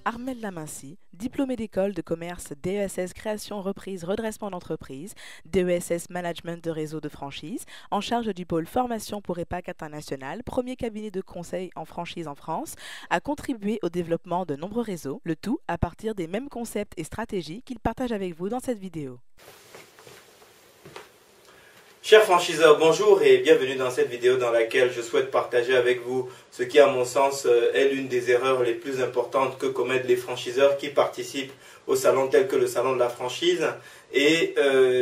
Armelle Lamincy, diplômée d'école de commerce DESS Création Reprise Redressement d'entreprise, DESS Management de réseau de franchise, en charge du pôle formation pour EPAC International, premier cabinet de conseil en franchise en France, a contribué au développement de nombreux réseaux, le tout à partir des mêmes concepts et stratégies qu'il partage avec vous dans cette vidéo. Chers franchiseurs, bonjour et bienvenue dans cette vidéo dans laquelle je souhaite partager avec vous ce qui, à mon sens, est l'une des erreurs les plus importantes que commettent les franchiseurs qui participent au salon tel que le salon de la franchise. Et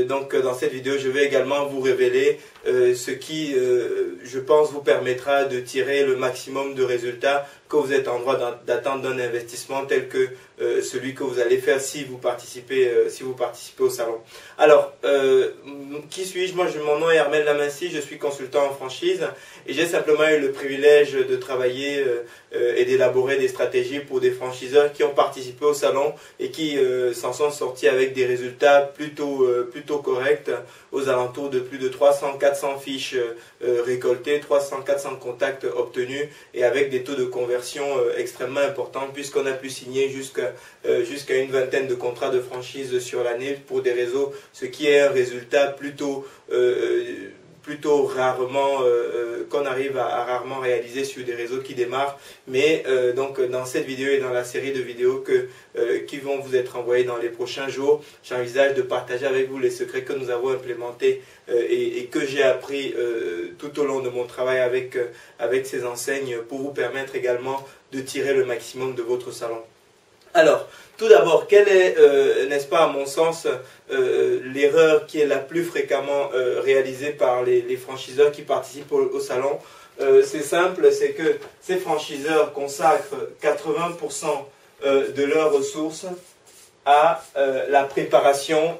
donc dans cette vidéo, je vais également vous révéler ce qui, je pense, vous permettra de tirer le maximum de résultats que vous êtes en droit d'attendre d'un investissement tel que celui que vous allez faire si vous participez au salon. Alors, qui suis-je? Moi, mon nom est Armelle Lamincy, je suis consultant en franchise et j'ai simplement eu le privilège de travailler et d'élaborer des stratégies pour des franchiseurs qui ont participé au salon et qui s'en sont sortis avec des résultats plutôt corrects, aux alentours de plus de 300-400 fiches récoltées, 300-400 contacts obtenus et avec des taux de conversion extrêmement importants puisqu'on a pu signer jusqu'à une vingtaine de contrats de franchise sur l'année pour des réseaux, ce qui est un résultat plutôt rarement qu'on arrive à rarement réaliser sur des réseaux qui démarrent. Mais donc dans cette vidéo et dans la série de vidéos qui vont vous être envoyées dans les prochains jours, j'envisage de partager avec vous les secrets que nous avons implémentés et que j'ai appris tout au long de mon travail avec ces enseignes pour vous permettre également de tirer le maximum de votre salon. Alors, tout d'abord, quelle est, n'est-ce pas, à mon sens, l'erreur qui est la plus fréquemment réalisée par les franchiseurs qui participent au salon? C'est simple, c'est que ces franchiseurs consacrent 80% de leurs ressources à la préparation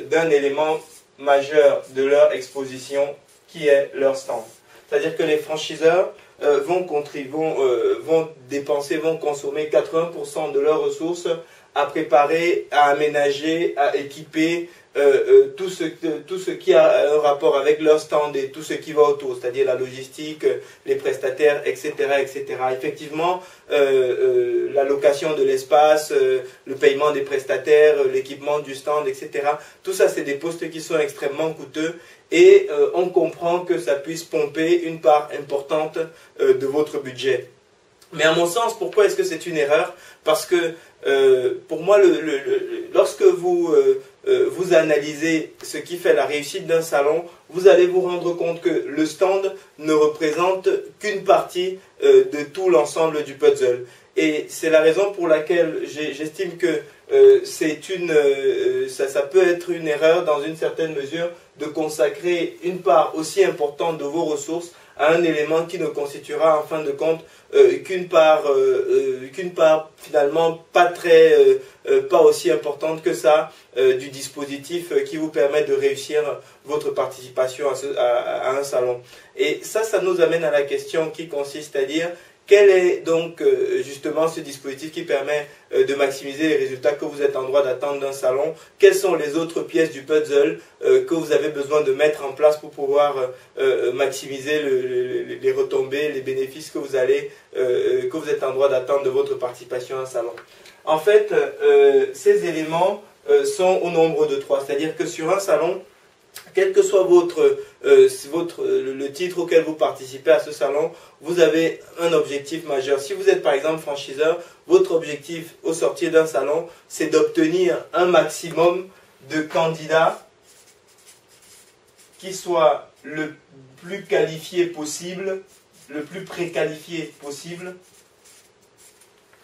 d'un élément majeur de leur exposition qui est leur stand. C'est-à-dire que les franchiseurs vont consommer 80% de leurs ressources à préparer, à aménager, à équiper tout ce qui a un rapport avec leur stand et tout ce qui va autour, c'est-à-dire la logistique, les prestataires, etc. etc. Effectivement, la location de l'espace, le paiement des prestataires, l'équipement du stand, etc. Tout ça, c'est des postes qui sont extrêmement coûteux et on comprend que ça puisse pomper une part importante de votre budget. Mais à mon sens, pourquoi est-ce que c'est une erreur? Parce que pour moi, lorsque vous analysez ce qui fait la réussite d'un salon, vous allez vous rendre compte que le stand ne représente qu'une partie de tout l'ensemble du puzzle. Et c'est la raison pour laquelle j'estime que ça peut être une erreur dans une certaine mesure de consacrer une part aussi importante de vos ressources à un élément qui ne constituera en fin de compte qu'une part finalement pas aussi importante que ça du dispositif qui vous permet de réussir votre participation à un salon. Et ça nous amène à la question qui consiste à dire: quel est donc justement ce dispositif qui permet de maximiser les résultats que vous êtes en droit d'attendre d'un salon? Quelles sont les autres pièces du puzzle que vous avez besoin de mettre en place pour pouvoir maximiser les retombées, les bénéfices que vous êtes en droit d'attendre de votre participation à un salon? En fait, ces éléments sont au nombre de 3. C'est-à-dire que sur un salon, quel que soit le titre auquel vous participez à ce salon, vous avez un objectif majeur. Si vous êtes par exemple franchiseur, votre objectif au sortir d'un salon, c'est d'obtenir un maximum de candidats qui soient le plus qualifiés possible, le plus préqualifiés possible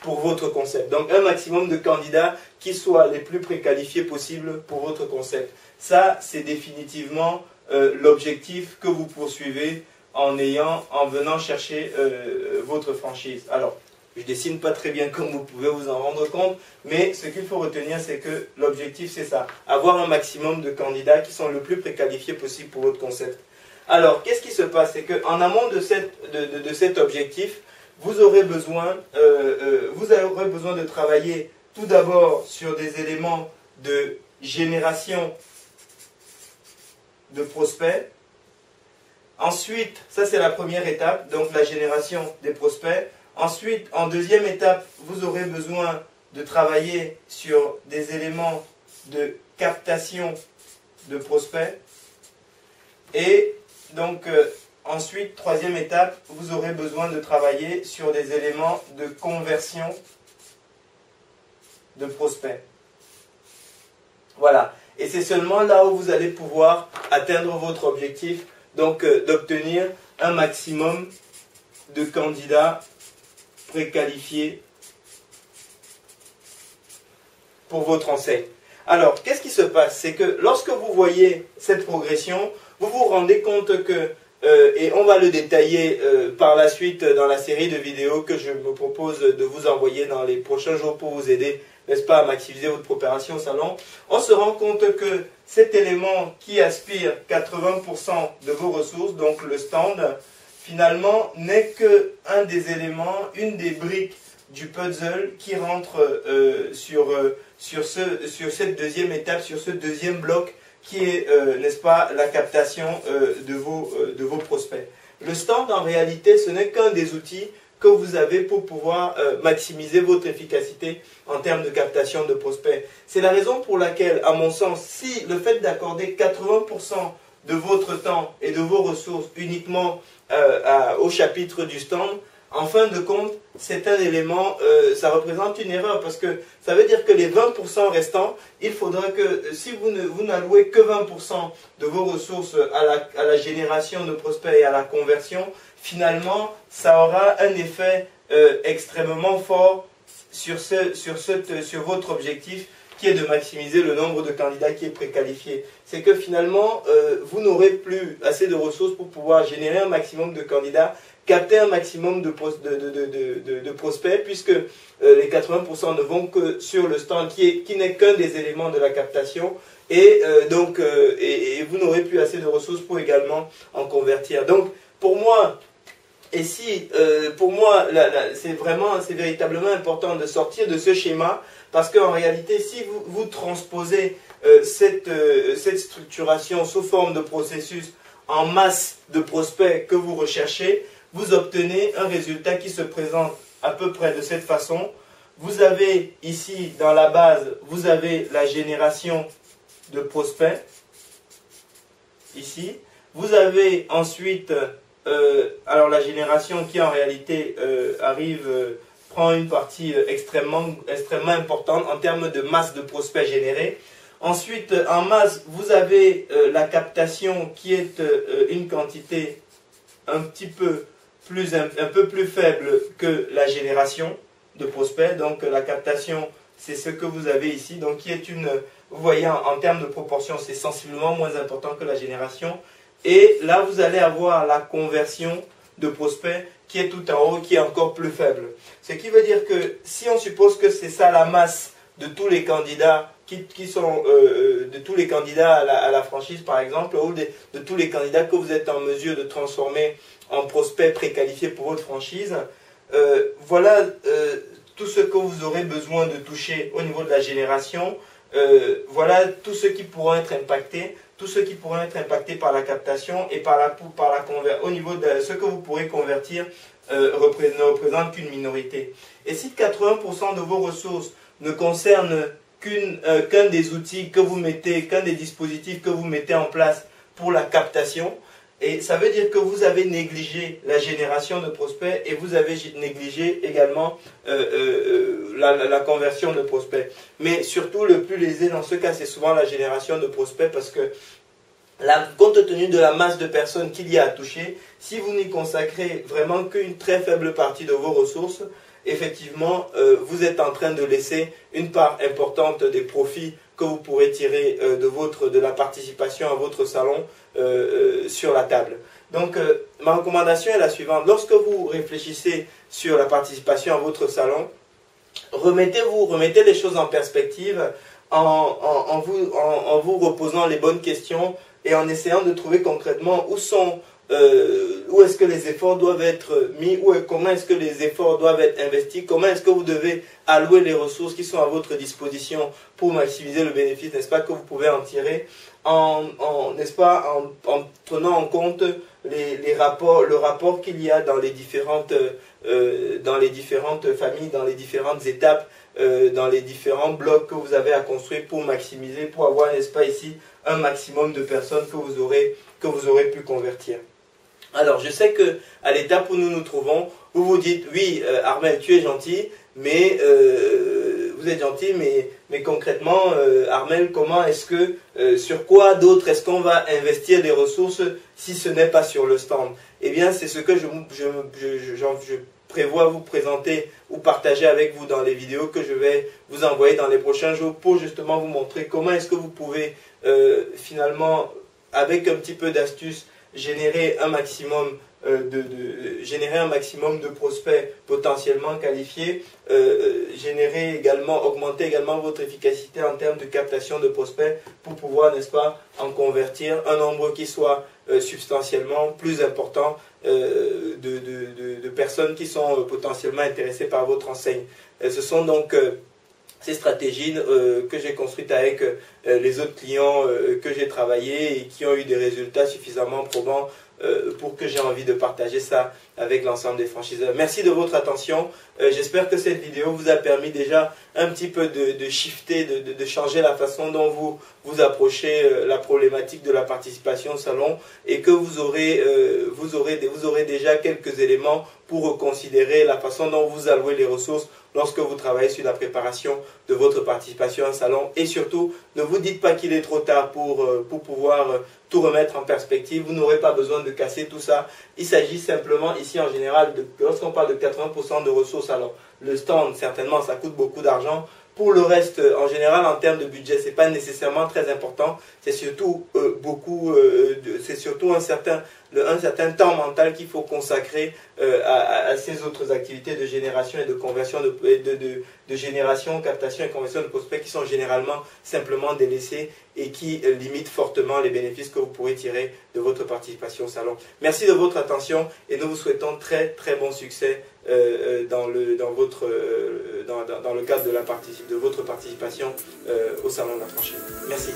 pour votre concept. Donc un maximum de candidats qui soient les plus préqualifiés possibles pour votre concept. Ça, c'est définitivement l'objectif que vous poursuivez en venant chercher votre franchise. Alors, je dessine pas très bien comme vous pouvez vous en rendre compte, mais ce qu'il faut retenir, c'est que l'objectif, c'est ça. Avoir un maximum de candidats qui sont le plus préqualifiés possible pour votre concept. Alors, qu'est-ce qui se passe? C'est qu'en amont de cet objectif, vous aurez besoin de travailler tout d'abord sur des éléments de génération de prospects. Ensuite, ça c'est la première étape, donc la génération des prospects. Ensuite, en deuxième étape, vous aurez besoin de travailler sur des éléments de captation de prospects. Et donc, ensuite, troisième étape, vous aurez besoin de travailler sur des éléments de conversion de prospects. Voilà. Et c'est seulement là où vous allez pouvoir atteindre votre objectif, donc d'obtenir un maximum de candidats préqualifiés pour votre enseigne. Alors, qu'est-ce qui se passe? C'est que lorsque vous voyez cette progression, vous vous rendez compte que, et on va le détailler par la suite dans la série de vidéos que je me propose de vous envoyer dans les prochains jours pour vous aider, n'est-ce pas, à maximiser votre préparation au salon, on se rend compte que cet élément qui aspire 80% de vos ressources, donc le stand, finalement n'est qu'un des éléments, une des briques du puzzle qui rentre sur cette deuxième étape, sur ce deuxième bloc qui est, n'est-ce pas, la captation de vos prospects. Le stand, en réalité, ce n'est qu'un des outils que vous avez pour pouvoir maximiser votre efficacité en termes de captation de prospects. C'est la raison pour laquelle, à mon sens, si le fait d'accorder 80% de votre temps et de vos ressources uniquement au chapitre du stand, en fin de compte, c'est un élément, ça représente une erreur parce que ça veut dire que les 20% restants, il faudra que si vous n'allouez que 20% de vos ressources à la génération de prospects et à la conversion, finalement, ça aura un effet extrêmement fort sur votre objectif qui est de maximiser le nombre de candidats qui est préqualifié. C'est que finalement, vous n'aurez plus assez de ressources pour pouvoir générer un maximum de candidats, capter un maximum de prospects, puisque les 80% ne vont que sur le stand qui n'est qu'un des éléments de la captation, et vous n'aurez plus assez de ressources pour également en convertir. Donc, pour moi, c'est véritablement important de sortir de ce schéma, parce qu'en réalité, si vous transposez cette structuration sous forme de processus en masse de prospects que vous recherchez, vous obtenez un résultat qui se présente à peu près de cette façon. Vous avez ici, dans la base, vous avez la génération de prospects, ici. Vous avez ensuite, alors la génération qui en réalité prend une partie extrêmement importante en termes de masse de prospects générés. Ensuite, en masse, vous avez la captation qui est une quantité un peu plus faible que la génération de prospects. Donc la captation, c'est ce que vous avez ici, donc qui est vous voyez en termes de proportion, c'est sensiblement moins important que la génération. Et là, vous allez avoir la conversion de prospects qui est tout en haut, qui est encore plus faible. Ce qui veut dire que si on suppose que c'est ça la masse de tous les candidats de tous les candidats à la franchise par exemple, ou de tous les candidats que vous êtes en mesure de transformer en prospects préqualifiés pour votre franchise, voilà tout ce que vous aurez besoin de toucher au niveau de la génération. Voilà tous ceux qui pourront être impactés, par la captation et par la conversion. Au niveau de ce que vous pourrez convertir ne représente qu'une minorité. Et si 80% de vos ressources ne concernent qu'un des outils que vous mettez, qu'un des dispositifs que vous mettez en place pour la captation, et ça veut dire que vous avez négligé la génération de prospects et vous avez négligé également la conversion de prospects. Mais surtout, le plus lésé dans ce cas, c'est souvent la génération de prospects parce que compte tenu de la masse de personnes qu'il y a à toucher, si vous n'y consacrez vraiment qu'une très faible partie de vos ressources, effectivement, vous êtes en train de laisser une part importante des profits que vous pourrez tirer de la participation à votre salon sur la table. Donc, ma recommandation est la suivante. Lorsque vous réfléchissez sur la participation à votre salon, remettez les choses en perspective en vous reposant les bonnes questions et en essayant de trouver concrètement où est-ce que les efforts doivent être mis, comment est-ce que les efforts doivent être investis, comment est-ce que vous devez allouer les ressources qui sont à votre disposition pour maximiser le bénéfice, n'est-ce pas, que vous pouvez en tirer, n'est-ce pas, en prenant en compte le rapport qu'il y a dans les différentes familles, dans les différentes étapes, dans les différents blocs que vous avez à construire pour maximiser, pour avoir, n'est-ce pas ici, un maximum de personnes que vous aurez pu convertir. Alors, je sais que à l'étape où nous nous trouvons, vous vous dites, oui, Armel, tu es gentil, mais vous êtes gentil, mais concrètement, Armel, comment est-ce que, sur quoi d'autre est-ce qu'on va investir des ressources si ce n'est pas sur le stand? Eh bien, c'est ce que je prévois vous présenter ou partager avec vous dans les vidéos que je vais vous envoyer dans les prochains jours pour justement vous montrer comment est-ce que vous pouvez finalement, avec un petit peu d'astuce, générer un maximum de prospects potentiellement qualifiés, augmenter également votre efficacité en termes de captation de prospects pour pouvoir, n'est-ce pas, en convertir un nombre qui soit substantiellement plus important de personnes qui sont potentiellement intéressées par votre enseigne. Ce sont donc ces stratégies que j'ai construites avec les autres clients que j'ai travaillé et qui ont eu des résultats suffisamment probants pour que j'ai envie de partager ça avec l'ensemble des franchiseurs. Merci de votre attention. J'espère que cette vidéo vous a permis déjà un petit peu de shifter, de changer la façon dont vous approchez la problématique de la participation au salon et que vous aurez déjà quelques éléments pour reconsidérer la façon dont vous allouez les ressources lorsque vous travaillez sur la préparation de votre participation à un salon. Et surtout, ne vous dites pas qu'il est trop tard pour pouvoir tout remettre en perspective. Vous n'aurez pas besoin de casser tout ça. Il s'agit simplement ici en général, lorsqu'on parle de 80% de ressources, alors le stand certainement ça coûte beaucoup d'argent. Pour le reste, en général, en termes de budget, ce n'est pas nécessairement très important. C'est surtout c'est surtout un certain temps mental qu'il faut consacrer à ces autres activités de génération et de conversion, de génération, captation et conversion de prospects qui sont généralement simplement délaissés et qui limitent fortement les bénéfices que vous pourrez tirer de votre participation au salon. Merci de votre attention et nous vous souhaitons très très bon succès dans le cadre de votre participation au salon de la franchise. Merci.